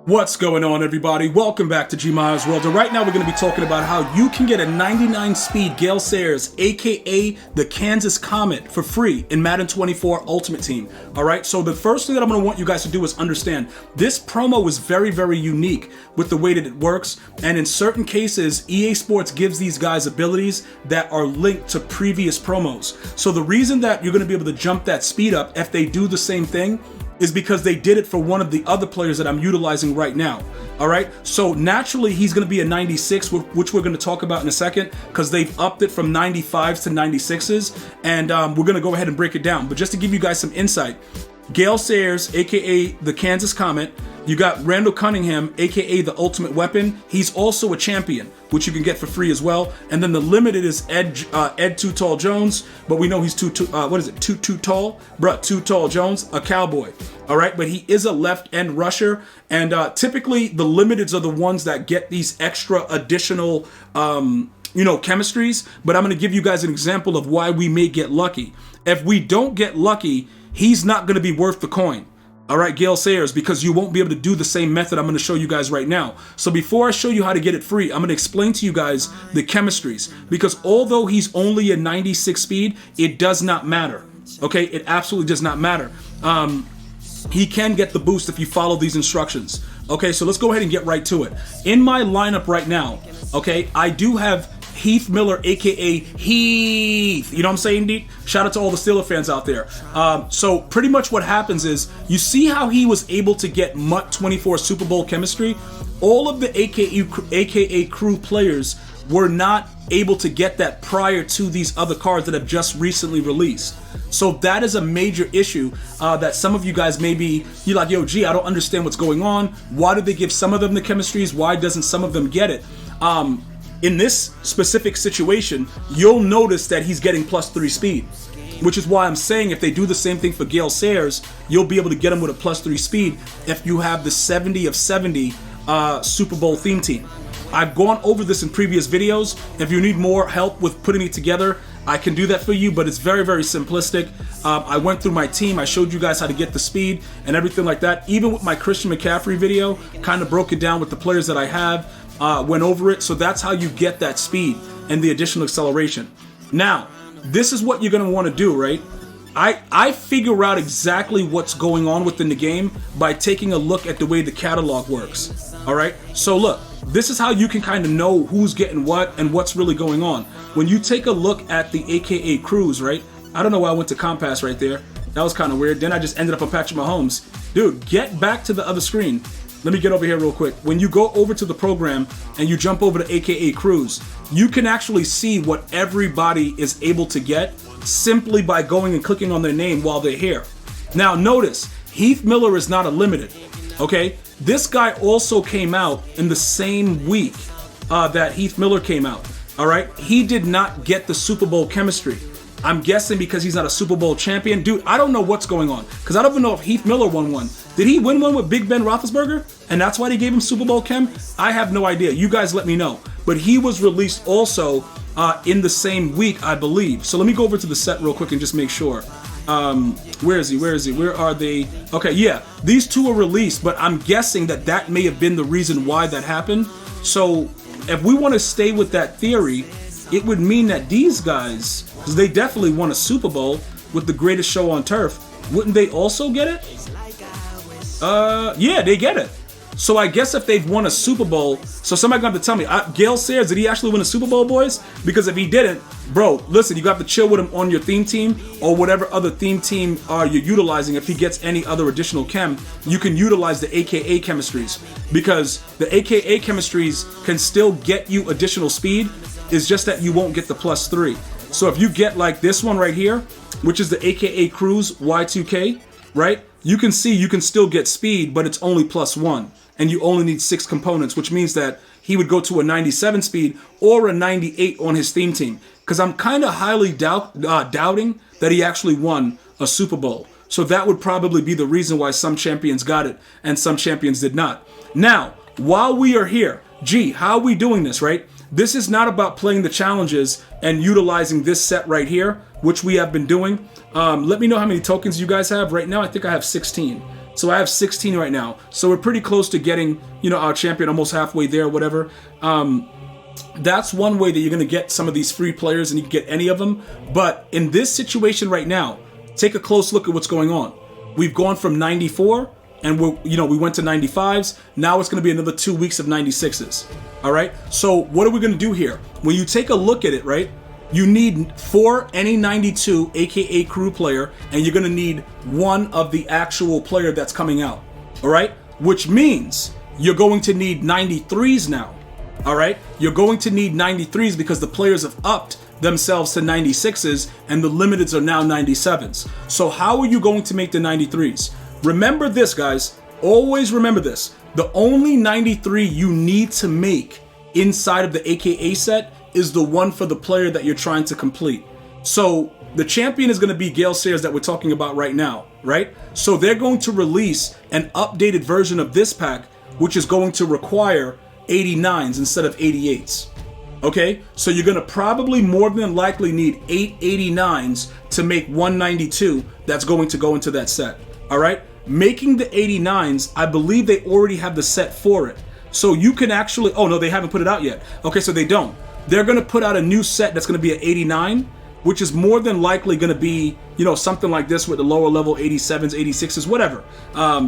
What's going on, everybody? Welcome back to GmiasWorld. And right now we're going to be talking about how you can get a 99 speed Gale Sayers, aka the Kansas Comet, for free in Madden 24 Ultimate Team. Alright, so the first thing that I'm going to want you guys to do is understand this promo is very, very unique with the way that it works. And in certain cases, EA Sports gives these guys abilities that are linked to previous promos. So the reason that you're going to be able to jump that speed up if they do the same thing is because they did it for one of the other players that I'm utilizing right now. All right, so naturally he's going to be a 96, which we're going to talk about in a second, because they've upped it from 95s to 96s, and we're going to go ahead and break it down. But just to give you guys some insight, Gale Sayers, aka the Kansas Comet. You got Randall Cunningham, aka the Ultimate Weapon. He's also a champion, which you can get for free as well. And then the limited is Ed Too Tall Jones, but we know he's too tall, bruh, Too Tall Jones, a cowboy. All right, but he is a left end rusher, and typically the limiteds are the ones that get these extra additional chemistries. But I'm going to give you guys an example of why we may get lucky. If we don't get lucky, he's not going to be worth the coin. All right, Gale Sayers, because you won't be able to do the same method I'm going to show you guys right now. So before I show you how to get it free, I'm going to explain to you guys the chemistries, because although he's only a 96 speed, it does not matter. Okay, it absolutely does not matter. He can get the boost if you follow these instructions. Okay, so let's go ahead and get right to it. In my lineup right now, okay, I do have Heath Miller, aka Heath. You know what I'm saying, D? Shout out to all the Steelers fans out there. So pretty much what happens is, you see how he was able to get MUT 24 Super Bowl chemistry? All of the aka crew players were not able to get that prior to these other cards that have just recently released. So that is a major issue that some of you guys may be, you're like, yo, G, I don't understand what's going on. Why do they give some of them the chemistries? Why doesn't some of them get it? In this specific situation, you'll notice that he's getting +3 speed, which is why I'm saying if they do the same thing for Gale Sayers, you'll be able to get him with a +3 speed if you have the 70 of 70 Super Bowl theme team. I've gone over this in previous videos. If you need more help with putting it together, I can do that for you, but it's very, very simplistic. I went through my team, I showed you guys how to get the speed and everything like that. Even with my Christian McCaffrey video, kind of broke it down with the players that I have, went over it. So that's how you get that speed and the additional acceleration. Now, this is what you're going to want to do, right? I figure out exactly what's going on within the game by taking a look at the way the catalog works. All right, so look, this is how you can kind of know who's getting what and what's really going on. When you take a look at the AKA crews, right? I don't know why I went to Compass right there. That was kind of weird. Then I just ended up on Patrick Mahomes. Dude, get back to the other screen. Let me get over here real quick. When you go over to the program and you jump over to AKA crews, you can actually see what everybody is able to get simply by going and clicking on their name while they're here. Now notice, Heath Miller is not a limited, okay? This guy also came out in the same week that Heath Miller came out, all right? He did not get the Super Bowl chemistry. I'm guessing because he's not a Super Bowl champion. Dude, I don't know what's going on, because I don't even know if Heath Miller won one. Did he win one with Big Ben Roethlisberger? And that's why they gave him Super Bowl chem? I have no idea. You guys let me know. But he was released also in the same week, I believe. So let me go over to the set real quick and just make sure. Where is he? Where are they? Okay, yeah. These two are released, but I'm guessing that that may have been the reason why that happened. So if we want to stay with that theory, it would mean that these guys, because they definitely won a Super Bowl with the greatest show on turf, wouldn't they also get it? Yeah, they get it. So I guess if they've won a Super Bowl, so somebody got to tell me, Gale Sayers, did he actually win a Super Bowl, boys? Because if he didn't, bro, listen, you got to chill with him on your theme team or whatever other theme team you're utilizing. If he gets any other additional chem, you can utilize the AKA chemistries, because the AKA chemistries can still get you additional speed. It's just that you won't get the +3. So if you get like this one right here, which is the AKA Cruise Y2K, right? You can see you can still get speed, but it's only +1. And you only need 6 components, which means that he would go to a 97 speed or a 98 on his theme team. Because I'm kind of highly doubting that he actually won a Super Bowl. So that would probably be the reason why some champions got it and some champions did not. Now, while we are here, G, how are we doing this, right? This is not about playing the challenges and utilizing this set right here, which we have been doing. Let me know how many tokens you guys have. Right now, I think I have 16. So I have 16 right now. So we're pretty close to getting, you know, our champion, almost halfway there, whatever. That's one way that you're going to get some of these free players, and you can get any of them. But in this situation right now, take a close look at what's going on. We've gone from 94 and we went to 95s. Now it's going to be another 2 weeks of 96s. All right. So what are we going to do here? When you take a look at it, right, you need 4 any 92, aka crew player, and you're going to need 1 of the actual player that's coming out. All right. Which means you're going to need 93s now. All right. You're going to need 93s because the players have upped themselves to 96s and the limiteds are now 97s. So how are you going to make the 93s? Remember this, guys. Always remember this. The only 93 you need to make inside of the AKA set is the one for the player that you're trying to complete. So the champion is going to be Gale Sayers that we're talking about right now, right? So they're going to release an updated version of this pack, which is going to require 89s instead of 88s. Okay, so you're going to probably more than likely need 8 89s to make 192 that's going to go into that set. All right, making the 89s, I believe they already have the set for it. So you can actually, oh no, they haven't put it out yet. Okay, so they don't. They're going to put out a new set that's going to be an 89, which is more than likely going to be, you know, something like this with the lower level 87s, 86s, whatever.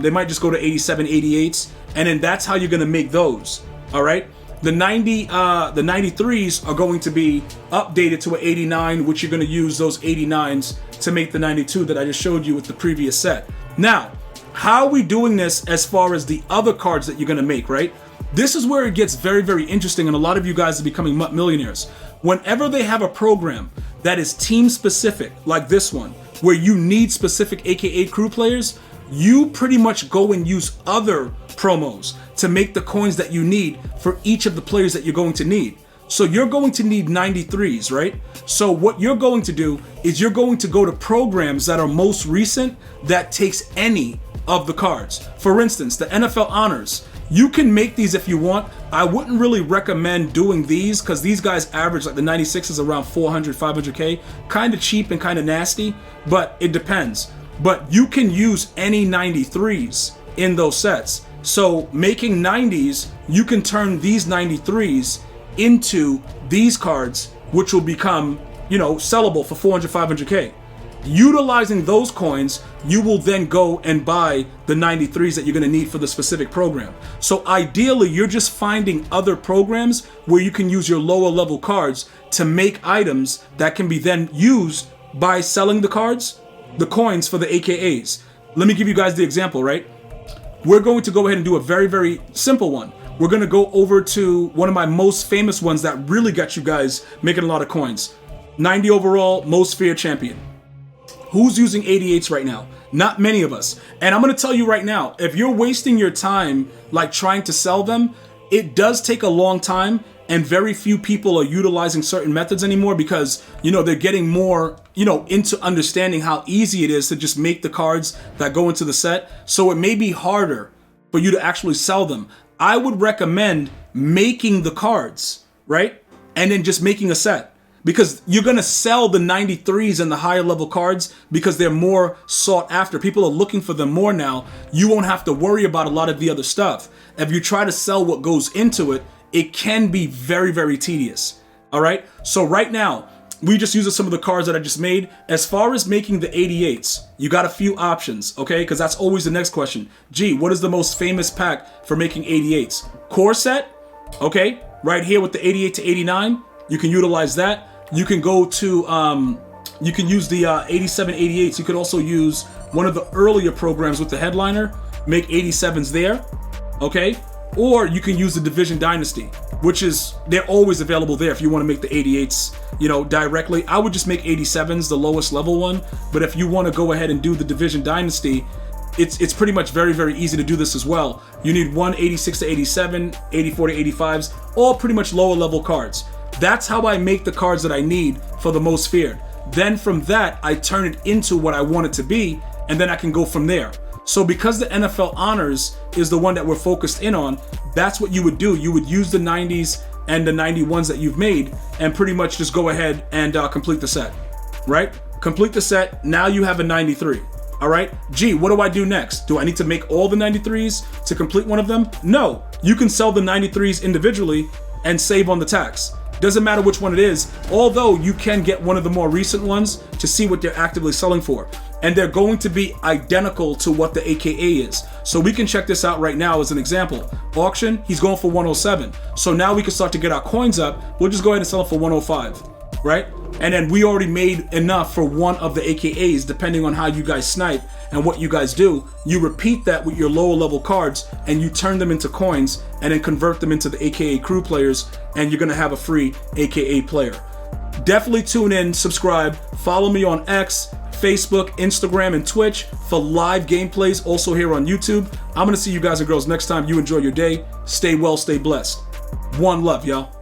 They might just go to 87, 88s, and then that's how you're going to make those. All right. The 93s are going to be updated to an 89, which you're going to use those 89s to make the 92 that I just showed you with the previous set. Now, how are we doing this as far as the other cards that you're going to make, right? This is where it gets very, very interesting, and a lot of you guys are becoming millionaires. Whenever they have a program that is team specific, like this one, where you need specific AKA crew players, you pretty much go and use other promos to make the coins that you need for each of the players that you're going to need. So you're going to need 93s, right? So what you're going to do is you're going to go to programs that are most recent that takes any of the cards. For instance, the NFL Honors. You can make these if you want. I wouldn't really recommend doing these because these guys average, like the 96s, around 400, 500K. Kind of cheap and kind of nasty, but it depends. But you can use any 93s in those sets. So making 90s, you can turn these 93s into these cards, which will become, you know, sellable for 400, 500K. Utilizing those coins, you will then go and buy the 93s that you're going to need for the specific program. So ideally, you're just finding other programs where you can use your lower level cards to make items that can be then used by selling the cards, the coins for the AKAs. Let me give you guys the example, right? We're going to go ahead and do a very, very simple one. We're going to go over to one of my most famous ones that really got you guys making a lot of coins. 90 overall, most feared champion. Who's using 88s right now? Not many of us. And I'm going to tell you right now, if you're wasting your time like trying to sell them, it does take a long time, and very few people are utilizing certain methods anymore because, you know, they're getting more, you know, into understanding how easy it is to just make the cards that go into the set. So it may be harder for you to actually sell them. I would recommend making the cards, right? And then just making a set. Because you're going to sell the 93s and the higher level cards because they're more sought after. People are looking for them more now. You won't have to worry about a lot of the other stuff. If you try to sell what goes into it, it can be very, very tedious. All right. So right now, we just use some of the cards that I just made. As far as making the 88s, you got a few options. Okay. Because that's always the next question. Gee, what is the most famous pack for making 88s? Core set. Okay. Right here with the 88 to 89. You can utilize that. You can go to, you can use the 87, 88s. You could also use one of the earlier programs with the headliner, make 87s there, okay? Or you can use the Division Dynasty, which is, they're always available there if you want to make the 88s, you know, directly. I would just make 87s, the lowest level one. But if you want to go ahead and do the Division Dynasty, it's pretty much very, very easy to do this as well. You need 186 to 87, 84 to 85s, all pretty much lower level cards. That's how I make the cards that I need for the most feared. Then from that, I turn it into what I want it to be, and then I can go from there. So because the NFL Honors is the one that we're focused in on, that's what you would do. You would use the 90s and the 91s that you've made and pretty much just go ahead and complete the set, right? Complete the set. Now you have a 93. All right, G, what do I do next? Do I need to make all the 93s to complete one of them? No, you can sell the 93s individually and save on the tax. Doesn't matter which one it is, although you can get one of the more recent ones to see what they're actively selling for. And they're going to be identical to what the AKA is. So we can check this out right now as an example. Auction, he's going for 107. So now we can start to get our coins up. We'll just go ahead and sell it for 105, right? And then we already made enough for one of the AKAs, depending on how you guys snipe and what you guys do. You repeat that with your lower level cards and you turn them into coins and then convert them into the AKA crew players, and you're gonna have a free AKA player. Definitely tune in, subscribe, follow me on X, Facebook, Instagram, and Twitch for live gameplays, also here on YouTube. I'm gonna see you guys and girls next time. You enjoy your day. Stay well, stay blessed. One love, y'all.